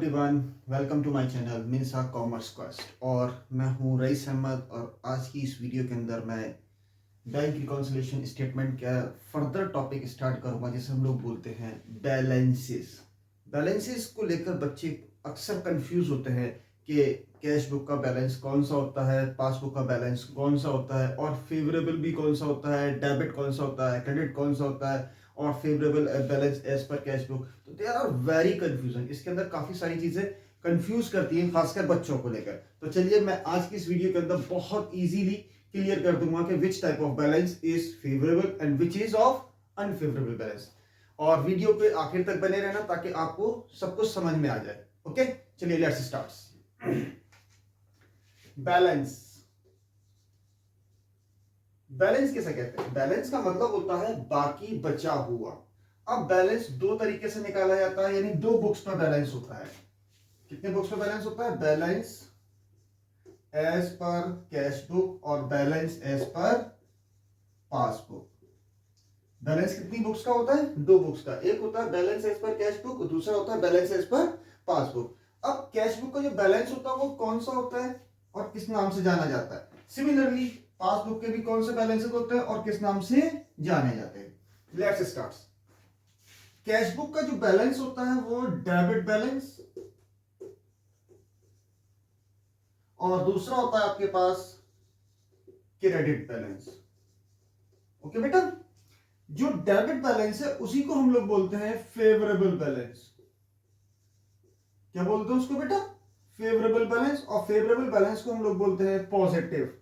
Everyone, welcome to my channel Minsa commerce quest. और मैं हूं रईस अहमद और आज की इस वीडियो के अंदर मैं बैंक रिकॉन्सिलेशन स्टेटमेंट का फर्दर टॉपिक स्टार्ट करूंगा, जिसे हम लोग बोलते हैं बैलेंसेस। बैलेंसेस को लेकर बच्चे अक्सर कंफ्यूज होते हैं कि कैश बुक का बैलेंस कौन सा होता है, पासबुक का बैलेंस कौन सा होता है, और फेवरेबल भी कौन सा होता है, डेबिट कौन सा होता है, क्रेडिट कौन सा होता है, और favourable balance as per cash book. तो दे आर वेरी कंफ्यूजन। इसके अंदर काफी सारी चीजें कंफ्यूज करती हैं, खासकर बच्चों को लेकर। तो चलिए मैं आज की इस वीडियो के अंदर बहुत इजीली क्लियर कर दूंगा कि which type of balance is favourable and which is of unfavourable balance. और वीडियो पे आखिर तक बने रहना ताकि आपको सब कुछ समझ में आ जाए। ओके, चलिए लेट्स स्टार्ट। बैलेंस, बैलेंस किसे कहते हैं? बैलेंस का मतलब होता है बाकी बचा हुआ। अब बैलेंस दो तरीके से निकाला जाता है, यानी दो बुक्स में बैलेंस होता है। कितने बुक्स में बैलेंस होता है? Balance as per cash book और balance as per passbook. Balance कितनी बुक्स का होता है? दो बुक्स का। एक होता है balance as per cash book, दूसरा होता है बैलेंस एज पर पासबुक। अब कैश बुक का जो बैलेंस होता है वो कौन सा होता है और किस नाम से जाना जाता है? सिमिलरली पासबुक के भी कौन से बैलेंसेस होते हैं और किस नाम से जाने जाते हैं? Let's start. कैश बुक का जो बैलेंस होता है वो डेबिट बैलेंस, और दूसरा होता है आपके पास क्रेडिट बैलेंस। ओके बेटा, जो डेबिट बैलेंस है उसी को हम लोग बोलते हैं फेवरेबल बैलेंस। क्या बोलते हैं उसको बेटा? Favourable balance. और फेवरेबल बैलेंस को हम लोग बोलते हैं पॉजिटिव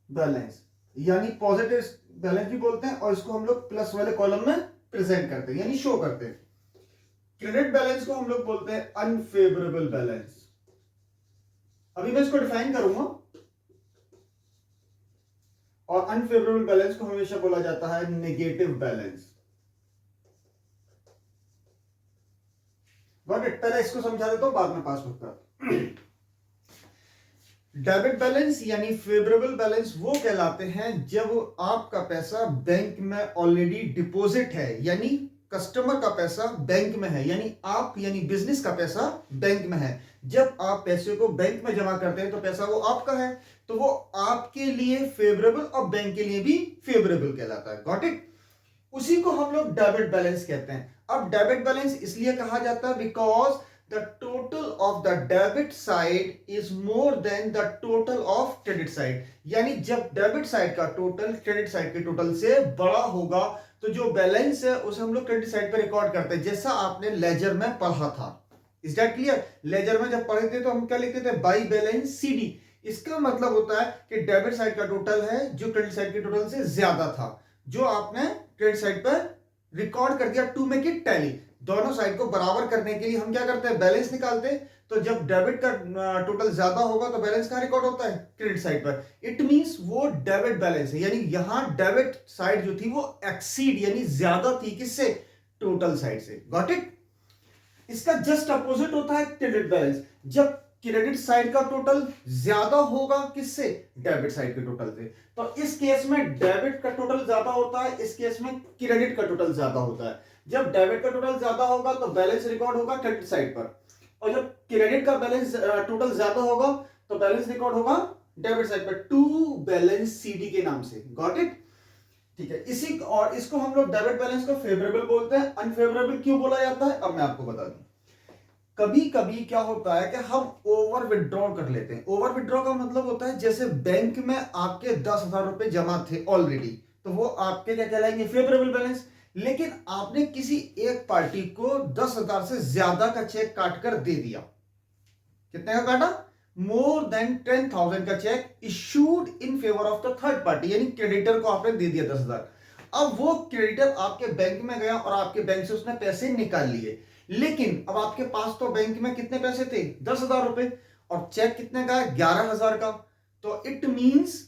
बैलेंस, यानी पॉजिटिव बैलेंस भी बोलते हैं, और इसको हम लोग प्लस वाले कॉलम में प्रेजेंट करते हैं, यानी शो करते हैं। क्रेडिट बैलेंस को हम लोग बोलते हैं अनफेवरेबल बैलेंस। अभी मैं इसको डिफाइन करूंगा। और अनफेवरेबल बैलेंस को हमेशा बोला जाता है नेगेटिव बैलेंस। Got it? पहले इसको समझा देता हूं, बाद में पासबुक का। डेबिट बैलेंस यानी फेवरेबल बैलेंस वो कहलाते हैं जब आपका पैसा बैंक में ऑलरेडी डिपॉजिट है, यानी कस्टमर का पैसा बैंक में है, यानी आप यानी बिजनेस का पैसा बैंक में है। जब आप पैसे को बैंक में जमा करते हैं तो पैसा वो आपका है, तो वो आपके लिए फेवरेबल और बैंक के लिए भी फेवरेबल कहलाता है। Got it? उसी को हम लोग डेबिट बैलेंस कहते हैं। अब डेबिट बैलेंस इसलिए कहा जाता है because the total of the debit side is more than the total of credit side। यानी जब डेबिट साइड का टोटल क्रेडिट साइड के टोटल से बड़ा होगा तो जो बैलेंस है उसे हम लोग क्रेडिट साइड पर रिकॉर्ड करते हैं, जैसा आपने लेजर में पढ़ा था। Is that clear? लेजर में जब पढ़े थे तो हम क्या लिखते थे? By balance CD. इसका मतलब होता है कि डेबिट साइड का टोटल है जो क्रेडिट साइड के टोटल से ज्यादा था, जो आपने क्रेडिट साइड पर रिकॉर्ड कर दिया टू मेक इट टैली। दोनों साइड को बराबर करने के लिए हम क्या करते हैं? बैलेंस निकालते हैं। तो जब डेबिट का टोटल ज्यादा होगा तो बैलेंस कहां रिकॉर्ड होता है? क्रेडिट साइड पर। इट मींस वो डेबिट बैलेंस है, यानी यहां डेबिट साइड जो थी वो एक्सीड यानी ज्यादा थी किससे? टोटल साइड से। Got it? इसका जस्ट अपोजिट होता है क्रेडिट बैलेंस। जब क्रेडिट साइड का टोटल ज्यादा होगा किससे? डेबिट साइड के टोटल से। तो इस केस में डेबिट का टोटल ज्यादा होता है, इस केस में क्रेडिट का टोटल ज्यादा होता है। जब डेबिट का टोटल ज्यादा होगा तो बैलेंस रिकॉर्ड होगा क्रेडिट साइड पर, और जब क्रेडिट का बैलेंस टोटल ज्यादा होगा तो बैलेंस रिकॉर्ड होगा डेबिट साइड पर, टू बैलेंस सीडी के नाम से। Got it? ठीक है। इसी और इसको हम लोग डेबिट बैलेंस को फेवरेबल बोलते हैं। अनफेवरेबल क्यों बोला जाता है अब मैं आपको बता दूं। कभी कभी क्या होता है कि हम ओवर विड्रॉ कर लेते हैं। ओवर विड्रॉ का मतलब होता है जैसे बैंक में आपके 10,000 रुपए जमा थे ऑलरेडी, तो वो आपके क्या कहलाएंगे? Favourable balance. लेकिन आपने किसी एक पार्टी को 10,000 से ज्यादा का चेक काटकर दे दिया। कितने का काटा? मोर देन 10,000 का check issued in favour of the third party, यानी क्रेडिटर को आपने दे दिया 10,000। अब वो क्रेडिटर आपके बैंक में गया और आपके बैंक से उसने पैसे निकाल लिए, लेकिन अब आपके पास तो बैंक में कितने पैसे थे? 10,000 रुपए, और चेक कितने का है? 11,000 का। तो इट मींस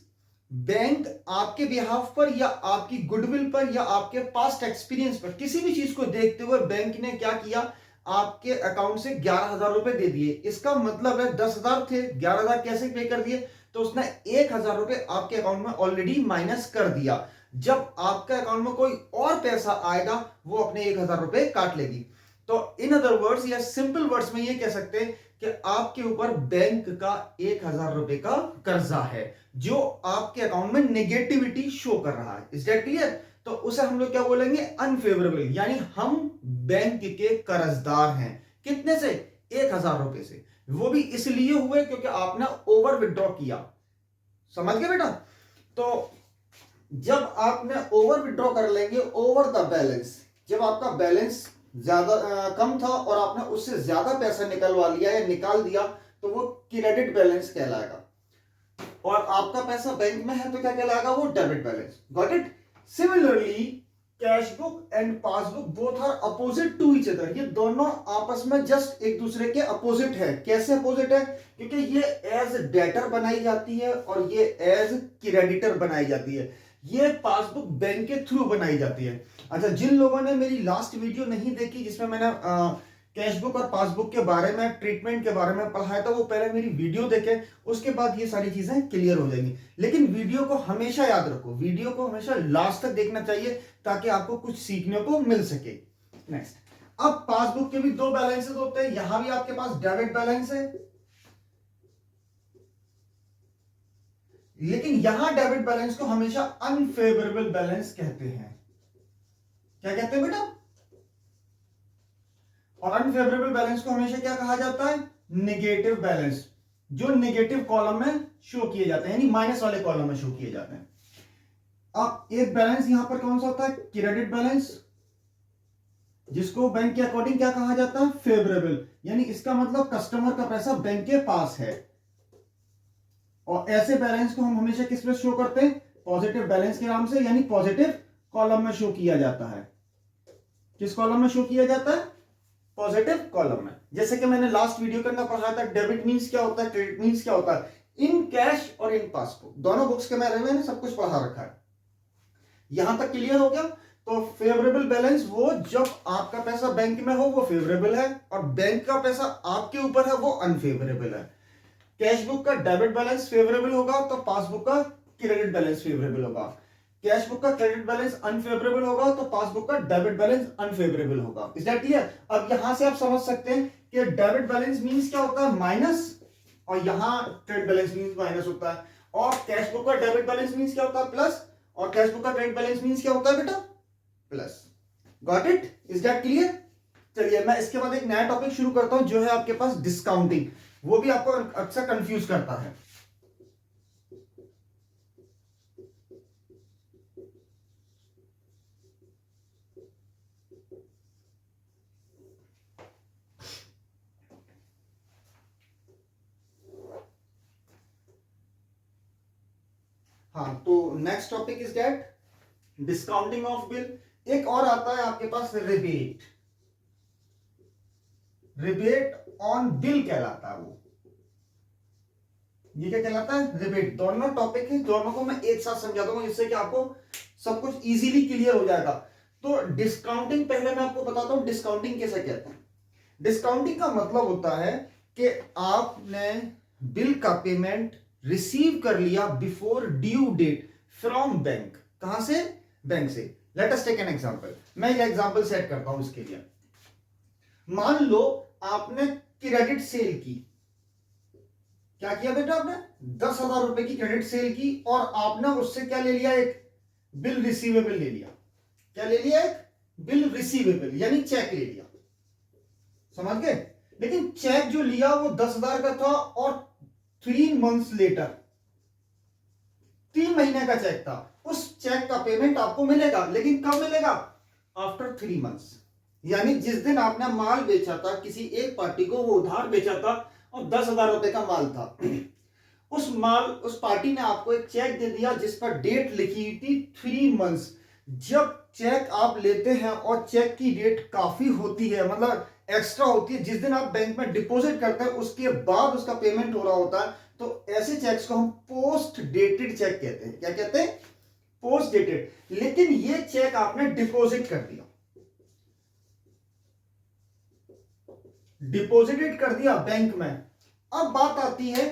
बैंक आपके बिहाफ पर या आपकी गुडविल पर या आपके पास्ट एक्सपीरियंस पर किसी भी चीज को देखते हुए बैंक ने क्या किया? आपके अकाउंट से 11,000 रुपए दे दिए। इसका मतलब है 10,000 थे, 11,000 कैसे पे कर दिए? तो उसने 1,000 रुपए आपके अकाउंट में ऑलरेडी माइनस कर दिया। जब आपके अकाउंट में कोई और पैसा आएगा वो अपने 1,000 रुपए काट लेगी। तो इन अदर वर्ड्स या सिंपल वर्ड्स में ये कह सकते हैं कि आपके ऊपर बैंक का 1,000 रुपए का कर्जा है जो आपके अकाउंट में नेगेटिविटी शो कर रहा है। Is that clear? तो उसे हम लोग क्या बोलेंगे? अनफेवरेबल, यानी हम बैंक के कर्जदार हैं। कितने से? 1,000 रुपए से। वो भी इसलिए हुए क्योंकि आपने ओवर विड्रॉ किया। समझ गए बेटा? तो जब आपने ओवर विड्रॉ कर लेंगे ओवर द बैलेंस, जब आपका बैलेंस ज्यादा कम था और आपने उससे ज्यादा पैसा निकलवा लिया या निकाल दिया, तो वो क्रेडिट बैलेंस कहलाएगा। और आपका पैसा बैंक में है तो क्या कहलाएगा? वो debit balance. Got it? Similarly cash book and passbook both are opposite to each other. ये दोनों आपस में जस्ट एक दूसरे के अपोजिट है। कैसे अपोजिट है? क्योंकि ये एज डेटर बनाई जाती है और ये एज क्रेडिटर बनाई जाती है। ये पासबुक बैंक के थ्रू बनाई जाती है। अच्छा, जिन लोगों ने मेरी लास्ट वीडियो नहीं देखी जिसमें मैंने कैशबुक और पासबुक के बारे में, ट्रीटमेंट के बारे में पढ़ाया था, वो पहले मेरी वीडियो देखें, उसके बाद ये सारी चीजें क्लियर हो जाएंगी। लेकिन वीडियो को हमेशा याद रखो, वीडियो को हमेशा लास्ट तक देखना चाहिए ताकि आपको कुछ सीखने को मिल सके। नेक्स्ट, अब पासबुक के भी दो बैलेंसेस होते हैं। यहां भी आपके पास डेबिट बैलेंस है, लेकिन यहां डेबिट बैलेंस को हमेशा अनफेवरेबल बैलेंस कहते हैं। क्या कहते हैं बेटा? और अनफेवरेबल बैलेंस को हमेशा क्या कहा जाता है? नेगेटिव बैलेंस, जो नेगेटिव कॉलम में शो किए जाते हैं, यानी माइनस वाले कॉलम में शो किए जाते हैं। अब एक बैलेंस यहां पर कौन सा होता है? क्रेडिट बैलेंस, जिसको बैंक के अकॉर्डिंग क्या कहा जाता है? फेवरेबल, यानी इसका मतलब कस्टमर का पैसा बैंक के पास है। और ऐसे बैलेंस को हम हमेशा किस में शो करते हैं? पॉजिटिव बैलेंस के नाम से, यानी पॉजिटिव कॉलम में शो किया जाता है। किस कॉलम में शो किया जाता है? पॉजिटिव कॉलम में। जैसे कि मैंने लास्ट वीडियो के अंदर पढ़ाया था, डेबिट मींस क्या होता है, क्रेडिट मींस क्या होता है। इन कैश और इन पासबुक, दोनों बुक्स के मैंने सब कुछ पढ़ा रखा है। यहां तक क्लियर हो गया? तो फेवरेबल बैलेंस वो जब आपका पैसा बैंक में हो वो फेवरेबल है, और बैंक का पैसा आपके ऊपर है वो अनफेवरेबल है। कैश बुक का डेबिट बैलेंस फेवरेबल होगा तो पासबुक का क्रेडिट बैलेंस फेवरेबल होगा। कैश बुक का क्रेडिट बैलेंस अनफेवरेबल होगा तो पासबुक का डेबिट बैलेंस अनफेवरेबल होगा। Is that clear? अब यहां से आप समझ सकते हैं कि डेबिट बैलेंस मींस क्या होता है? माइनस, और यहां क्रेडिट बैलेंस मींस माइनस होता है। और कैश बुक का डेबिट बैलेंस मींस क्या होता है? प्लस, और कैश बुक का क्रेडिट बैलेंस मींस क्या होता है बेटा? Plus. Got it? Is that clear? चलिए मैं इसके बाद एक नया टॉपिक शुरू करता हूं जो है आपके पास डिस्काउंटिंग। वो भी आपको अक्सर कंफ्यूज करता है। हाँ, तो next topic is that discounting of bill. एक और आता है आपके पास रिबेट। रिबेट ऑन बिल कहलाता है वो। ये क्या कहलाता है? रिबेट। दोनों टॉपिक है, दोनों को मैं एक साथ समझा दूंगा जिससे कि आपको सब कुछ इजीली क्लियर हो जाएगा। तो डिस्काउंटिंग पहले मैं आपको बताता हूं डिस्काउंटिंग कैसे कहते हैं। डिस्काउंटिंग का मतलब होता है कि आपने बिल का पेमेंट रिसीव कर लिया before due date from bank. कहां से? बैंक से। Let us take an example. मैं एक एग्जांपल सेट करता हूं इसके लिए। मान लो आपने क्रेडिट सेल की। क्या किया बेटा? आपने 10,000 रुपए की क्रेडिट सेल की और आपने उससे क्या ले लिया? एक बिल रिसीवेबल ले लिया। क्या ले लिया? एक बिल रिसीवेबल, यानी चेक ले लिया। समझ गए? लेकिन चेक जो लिया वो 10,000 का था और 3 मंथ्स लेटर, 3 महीने का चेक था। उस चेक का पेमेंट आपको मिलेगा, लेकिन कब मिलेगा? After 3 months. यानी जिस दिन आपने माल बेचा था किसी एक पार्टी को, वो उधार बेचा था और 10,000 रुपए का माल था, उस पार्टी ने आपको एक चेक दे दिया जिस पर डेट लिखी हुई थी 3 मंथ्स। जब चेक आप लेते हैं और चेक की डेट काफी होती है, मतलब एक्स्ट्रा होती है, जिस दिन आप बैंक में डिपॉजिट करते हैं उसके बाद उसका पेमेंट हो रहा होता है, तो ऐसे चेक्स को हम पोस्ट डेटेड चेक कहते हैं। क्या कहते हैं? Post dated. लेकिन ये चेक आपने डिपॉजिट कर दिया, डिपॉजिटेड कर दिया बैंक में। अब बात आती है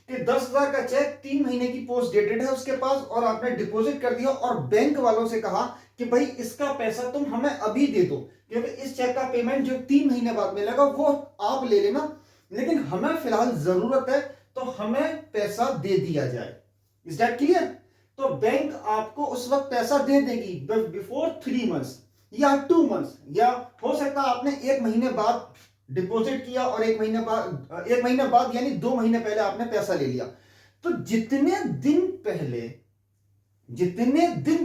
कि 10,000 का चेक 3 महीने की पोस्ट डेटेड है उसके पास और आपने डिपॉजिट कर दिया और बैंक वालों से कहा कि कि भाई इसका पैसा तुम हमें अभी दे दो, क्योंकि इस चेक का पेमेंट जो 3 महीने बाद मिलेगा वो आप ले लेना, लेकिन हमें फिलहाल जरूरत है तो हमें पैसा दे दिया जाए। Is that clear? तो बैंक आपको उस वक्त पैसा दे देगी बिफोर 3 मंथ्स या 2 मंथ्स, या हो सकता है आपने 1 महीने बाद डिपॉजिट किया और 1 महीने बाद यानी 2 महीने पहले आपने पैसा ले लिया। तो जितने दिन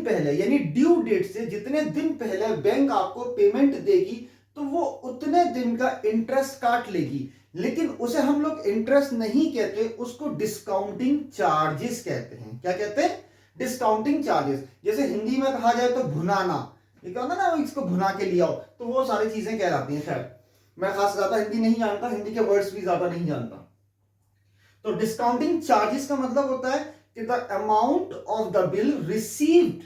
पहले यानी ड्यू डेट से जितने दिन पहले बैंक आपको पेमेंट देगी तो वो उतने दिन का इंटरेस्ट काट लेगी, लेकिन उसे हम लोग इंटरेस्ट नहीं कहते, उसको डिस्काउंटिंग चार्जेस कहते हैं। क्या कहते हैं? Discounting charges. जैसे हिंदी में कहा जाए तो भुनाना, ये क्या होता है ना, इसको भुना के लिया हो, तो वो सारी चीजें कहलाती हैं। खैर मैं खास ज्यादा हिंदी नहीं जानता, हिंदी के वर्ड्स भी ज्यादा नहीं जानता। तो डिस्काउंटिंग चार्जेस का मतलब होता है कि the amount of the bill received,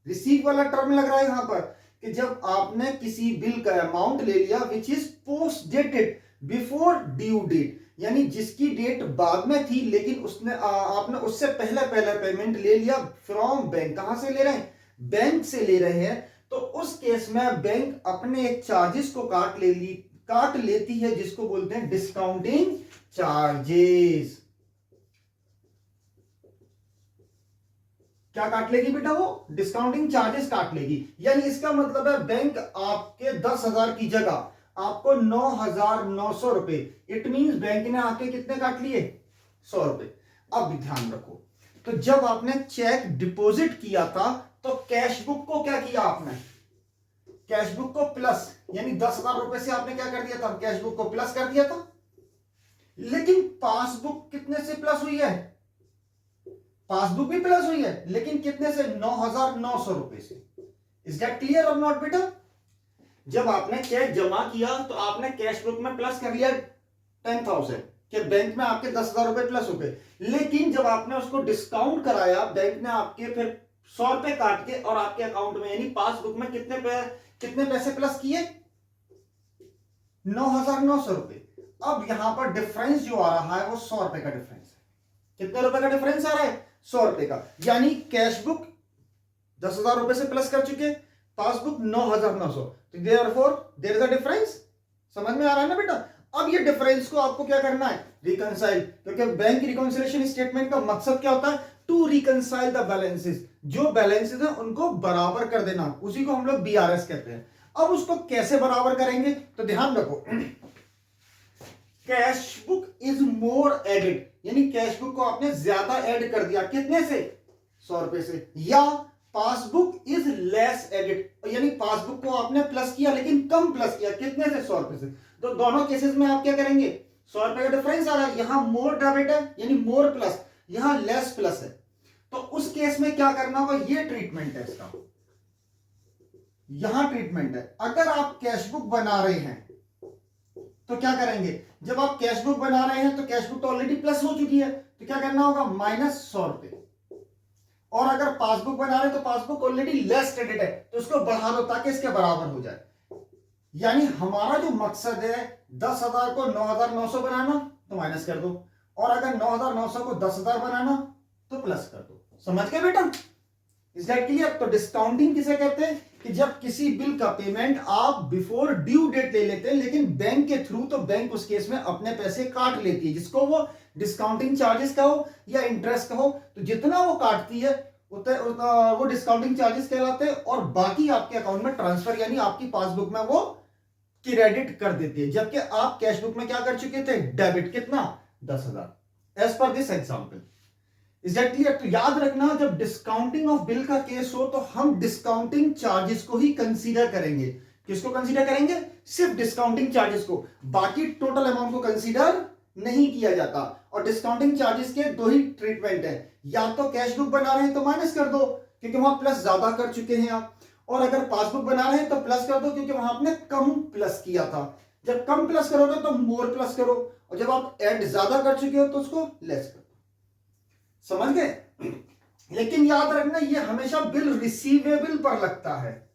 receive वाला टर्म लग रहा है यहां पर, कि जब आपने किसी बिल का अमाउंट ले लिया which is post dated before due date, यानी जिसकी डेट बाद में थी लेकिन आपने उससे पहले पेमेंट ले लिया फ्रॉम बैंक। कहां से ले रहे हैं? बैंक से ले रहे हैं। तो उस केस में बैंक अपने एक चार्जेस को काट लेती है, जिसको बोलते हैं डिस्काउंटिंग चार्जेस। क्या काट लेगी बेटा? वो डिस्काउंटिंग चार्जेस काट लेगी। यानी इसका मतलब है बैंक आपके 10,000 की जगह आपको 9,900 रुपए, इट मींस बैंक ने आपके कितने काट लिए? 100 रुपए। अब ध्यान रखो, तो जब आपने चेक डिपॉजिट किया था तो कैश बुक को क्या किया आपने? कैश बुक को प्लस, यानी 10,000 रुपए से आपने क्या कर दिया था? कैश बुक को प्लस कर दिया था। लेकिन पासबुक कितने से प्लस हुई है? पासबुक भी प्लस हुई है, लेकिन कितने से? 9,900 रुपए से। इज दैट क्लियर और नॉट बेटा? जब आपने चेक जमा किया तो आपने कैश बुक में प्लस कर लिया 10,000, कि बैंक में आपके 10,000 रुपए प्लस हो गए, लेकिन जब आपने उसको डिस्काउंट कराया बैंक ने आपके फिर 100 रुपए काट के और आपके अकाउंट में यानी पासबुक में कितने पैसे प्लस किए? 9,900 रुपए। अब यहां पर डिफरेंस जो आ रहा है वो 100 रुपए का डिफरेंस है। कितने रुपए का डिफरेंस आ रहा है? 100 रुपए का। यानी कैश बुक 10,000 रुपए से प्लस कर चुके, पासबुक 9,900, तो देयर इज अ डिफरेंस। समझ में आ रहा है ना बेटा? अब ये डिफरेंस को आपको क्या करना है? रिकंसाइल, क्योंकि बैंक रिकंसिलिएशन स्टेटमेंट का मकसद क्या होता है? टू रिकंसाइल द बैलेंसेस, जो बैलेंसेस हैं उनको बराबर कर देना, उसी को हम लोग बीआरएस कहते हैं। अब उसको कैसे बराबर करेंगे? तो ध्यान रखो, cash book is more added, यानी कैश बुक को आपने ज्यादा ऐड कर दिया, कितने से? 100 रुपए से। या पासबुक इज लेस एडेड, यानी पासबुक को आपने प्लस किया लेकिन कम प्लस किया, कितने से? 100 रुपए से। तो दोनों केसेस में आप क्या करेंगे? 100 रुपए का डिफरेंस आ रहा है, यहां मोर डेबिट है यानी मोर प्लस, यहां लेस प्लस है। तो उस केस में क्या करना होगा? ये ट्रीटमेंट है इसका, यहां ट्रीटमेंट है। अगर आप कैश बुक बना रहे हैं तो क्या करेंगे? जब आप कैश बुक बना रहे हैं तो कैश बुक तो ऑलरेडी प्लस हो चुकी है, तो क्या करना होगा? -100 रुपए। और अगर पासबुक बना रहे हैं तो पासबुक ऑलरेडी लेस क्रेडिट है, तो उसको बढ़ा दो ताकि इसके बराबर हो जाए। यानी हमारा जो मकसद है 10,000 को 9,900 बनाना, तो माइनस कर दो, और अगर 9,900 को 10,000 बनाना तो प्लस कर दो। समझ गए बेटा? Is that clear? तो डिस्काउंटिंग किसे कहते हैं? कि जब किसी बिल का पेमेंट आप बिफोर ड्यू डेट ले लेते हैं लेकिन बैंक के थ्रू, तो बैंक उस केस में अपने पैसे काट लेती है, जिसको वो डिस्काउंटिंग चार्जेस कहो या इंटरेस्ट कहो, तो जितना वो काटती है वो डिस्काउंटिंग चार्जेस कहलाते हैं, और बाकी आपके अकाउंट में ट्रांसफर यानी आपकी पासबुक में वो क्रेडिट कर देती है। जबकि आप कैश बुक में क्या कर चुके थे? डेबिट। कितना? 10,000 as per this example. Is that clear? तो याद रखना, जब डिस्काउंटिंग ऑफ बिल का केस हो तो हम डिस्काउंटिंग चार्जेस को ही कंसीडर करेंगे। किसको कंसीडर करेंगे? सिर्फ डिस्काउंटिंग चार्जेस को, बाकी टोटल अमाउंट को कंसीडर नहीं किया जाता। और डिस्काउंटिंग चार्जेस के दो ही ट्रीटमेंट है, या तो कैश बुक बना रहे हैं तो माइनस कर दो क्योंकि वहां प्लस ज्यादा कर चुके हैं आप, और अगर पासबुक बना रहे हैं तो प्लस कर दो क्योंकि वहां आपने कम प्लस किया था। जब कम प्लस करोगे तो मोर प्लस करो, और जब आप ऐड ज्यादा कर चुके हो तो उसको लेस करो। समझ गए? लेकिन याद रखना, ये हमेशा बिल रिसीवेबल पर लगता है,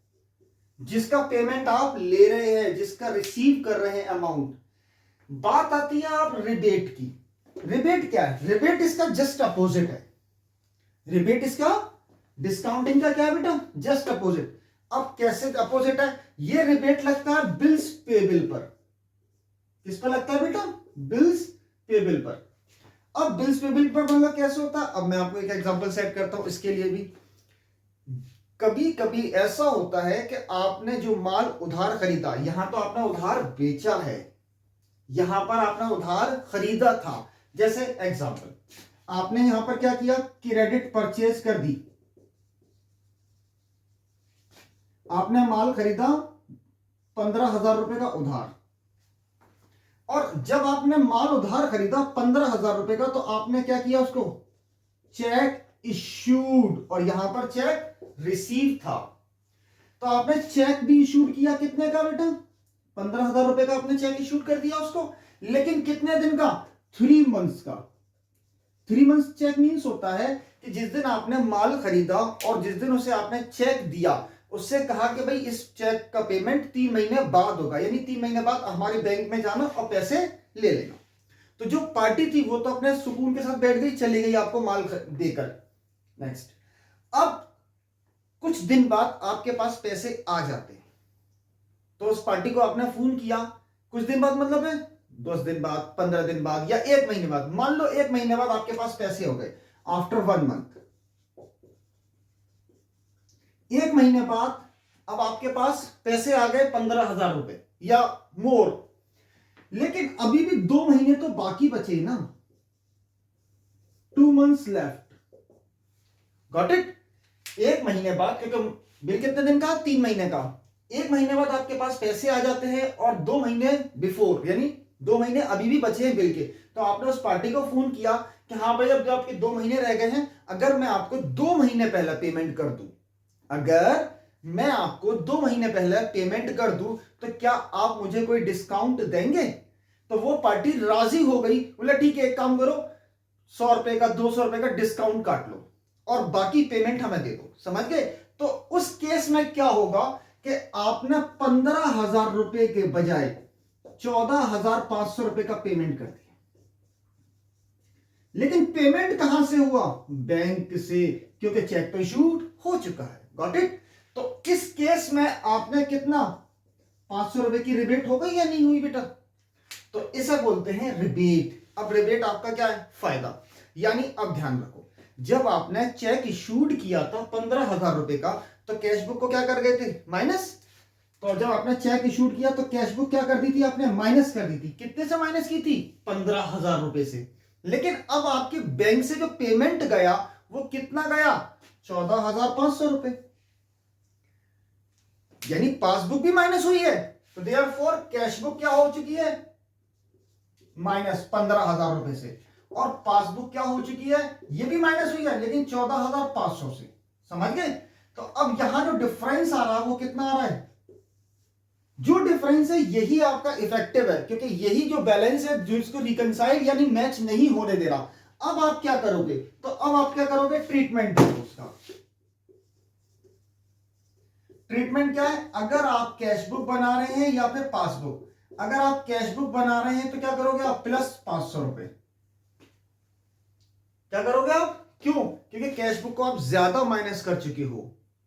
जिसका पेमेंट आप ले रहे हैं, जिसका रिसीव कर रहे हैं अमाउंट। बात आती है आप रिबेट की। रिबेट क्या है? रिबेट इसका जस्ट अपोजिट है। रिबेट इसका डिस्काउंटिंग का क्या है बेटा? Just opposite. अब कैसे अपोजिट है, ये रिबेट लगता है बिल्स पेबल पर। किस पर लगता है बेटा, बिल्स पेबल पर। अब बिल्स पेबल पर मतलब कैसे होता है, अब मैं आपको एक एग्जांपल सेट करता हूं इसके लिए भी। कभी कभी ऐसा होता है कि आपने जो माल उधार खरीदा, यहां तो आपने उधार बेचा है, यहां पर आपने उधार खरीदा था। जैसे एग्जांपल, आपने यहां पर क्या किया, क्रेडिट परचेज कर दी, आपने माल खरीदा 15,000 रुपए का उधार, और जब आपने माल उधार खरीदा 15,000 रुपए का, तो आपने क्या किया, उसको चेक इश्यूड, और यहां पर चेक रिसीव था। तो आपने चेक भी इशूड किया, कितने का बेटा, 15,000 रुपए का आपने चेक इशूड कर दिया उसको, लेकिन कितने दिन का, 3 मंथ्स का। 3 मंथ्स चेक मीन्स होता है कि जिस दिन आपने माल खरीदा और जिस दिन उसे आपने चेक दिया, उससे कहा कि भाई इस चेक का पेमेंट 3 महीने बाद होगा, यानी 3 महीने बाद हमारे बैंक में जाना और पैसे ले लेना। तो जो पार्टी थी वो तो अपने सुकून के साथ बैठ गई, चली गई आपको माल देकर। नेक्स्ट, अब कुछ दिन बाद आपके पास पैसे आ जाते हैं, तो उस पार्टी को आपने फोन किया, कुछ दिन बाद मतलब है 10 दिन बाद, 15 दिन बाद, या 1 महीने बाद। मान लो 1 महीने बाद आपके पास पैसे हो गए, आफ्टर 1 मंथ। 1 महीने बाद अब आपके पास पैसे आ गए 15,000 रुपए या मोर, लेकिन अभी भी 2 महीने तो बाकी बचे ना, 2 मंथ्स लेफ्ट। Got it. 1 महीने बाद, क्योंकि बिल कितने दिन का, 3 महीने का, 1 महीने बाद आपके पास पैसे आ जाते हैं, और 2 महीने बिफोर, यानी 2 महीने अभी भी बचे हैं बिल के, तो आपने उस पार्टी को फोन किया कि हाँ भाई अब जो आपके 2 महीने रह गए हैं, अगर मैं आपको 2 महीने पहले पेमेंट कर दूं, अगर मैं आपको 2 महीने पहले पेमेंट कर दूं, तो क्या आप मुझे कोई डिस्काउंट देंगे। तो वो पार्टी राजी हो गई, बोला ठीक है एक काम करो, 100 रुपए का 200 रुपए का डिस्काउंट काट लो और बाकी पेमेंट हमें दे दो। समझ गए। तो उस केस में क्या होगा कि आपने 15,000 रुपए के बजाय 14,500 रुपए का पेमेंट कर दिया, लेकिन पेमेंट कहां से हुआ, बैंक से, क्योंकि चेक तो इशूड हो चुका है। Got it. तो इस केस में आपने कितना, 500 रुपए की रिबेट हो गई या नहीं हुई बेटा, तो इसे बोलते हैं रिबेट। अब रिबेट आपका क्या है, फायदा। यानी अब ध्यान रखो, जब आपने चेक इशूड किया था 15,000 रुपए का, तो कैश बुक को क्या कर गए थे, माइनस। तो जब आपने चेक इशूड किया तो कैश बुक क्या कर दी थी आपने, माइनस कर दी थी। कितने से माइनस की थी, 15,000 रुपए से। लेकिन अब आपके बैंक से जो पेमेंट गया वो कितना गया, 14,500 रुपए, यानी पासबुक भी माइनस हुई है। तो देयरफॉर कैश बुक क्या हो चुकी है, माइनस 15,000 रुपए से, और पासबुक क्या हो चुकी है, ये भी माइनस हुई है, लेकिन 14,500 से। समझ गए। तो अब यहां जो डिफरेंस आ रहा है वो कितना आ रहा है, जो डिफरेंस है यही आपका इफेक्टिव है, क्योंकि यही जो बैलेंस है जिसको रिकंसाइल यानी मैच नहीं होने दे रहा। अब आप क्या करोगे, तो अब आप क्या करोगे, ट्रीटमेंट देखो उसका। ट्रीटमेंट क्या है, अगर आप कैश बुक बना रहे हैं या फिर पासबुक, अगर आप कैश बुक बना रहे हैं तो क्या करोगे आप, प्लस 500 रुपए। क्या करोगे आप, क्यों, क्योंकि कैश बुक को आप ज्यादा माइनस कर चुके हो।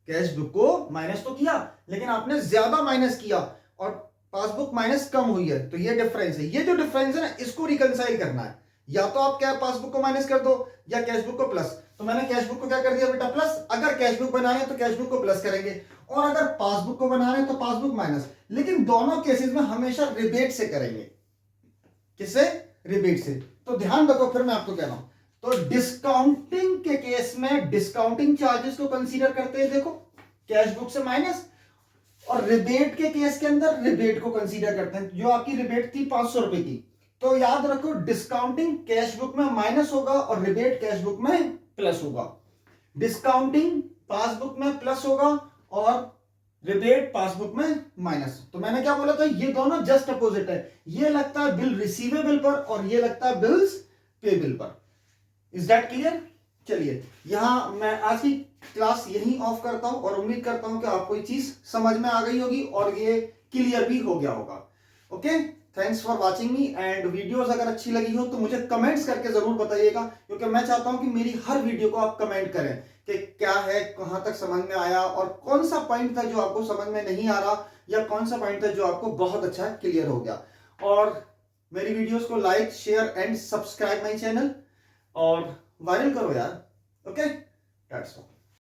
कैश बुक को माइनस तो किया, लेकिन आपने ज्यादा माइनस किया, और पासबुक माइनस कम हुई है। तो ये डिफरेंस है, ये जो डिफरेंस है ना, इसको रिकंसाइल करना है। या तो आप क्या पासबुक को माइनस कर दो, या कैश बुक को प्लस। तो मैंने कैश बुक को क्या कर दिया बेटा, प्लस। अगर कैश बुक बना रहे हैं तो कैश बुक को प्लस करेंगे, और अगर पासबुक को बना रहे हैं तो पासबुक माइनस। लेकिन दोनों केसेस में हमेशा रिबेट से करेंगे। किससे, रिबेट से। तो ध्यान रखो, फिर मैं आपको कह रहा हूं, तो डिस्काउंटिंग के केस में डिस्काउंटिंग चार्जेस को कंसीडर करते हैं, देखो कैश बुक से माइनस, और रिबेट के केस के अंदर रिबेट को कंसीडर करते हैं। जो आपकी रिबेट थी 500 रुपए की, तो याद रखो डिस्काउंटिंग कैश बुक में माइनस होगा और रिबेट कैश बुक में प्लस होगा। डिस्काउंटिंग पासबुक में प्लस होगा और रिबेट पासबुक में माइनस। तो मैंने क्या बोला था, ये दोनों जस्ट अपोजिट है। ये लगता है बिल रिसीवेबल पर और ये लगता है बिल्स पेबल पर। Is that clear. चलिए यहां मैं आज की क्लास यहीं ऑफ करता हूं, और उम्मीद करता हूं कि आपको ये चीज समझ में आ गई होगी और ये क्लियर भी हो गया होगा। Okay, thanks for watching me. And videos अगर अच्छी लगी हो तो मुझे कमेंट्स करके जरूर बताइएगा, क्योंकि मैं चाहता हूं कि मेरी हर वीडियो को आप कमेंट करें कि क्या है, कहां तक समझ में आया और कौन सा पॉइंट था जो आपको समझ में नहीं आ रहा या कौन सा पॉइंट था जो आपको बहुत अच्छा क्लियर हो गया। और मेरी वीडियोस को like share and subscribe my channel और वायरल करो यार। Okay, that's all.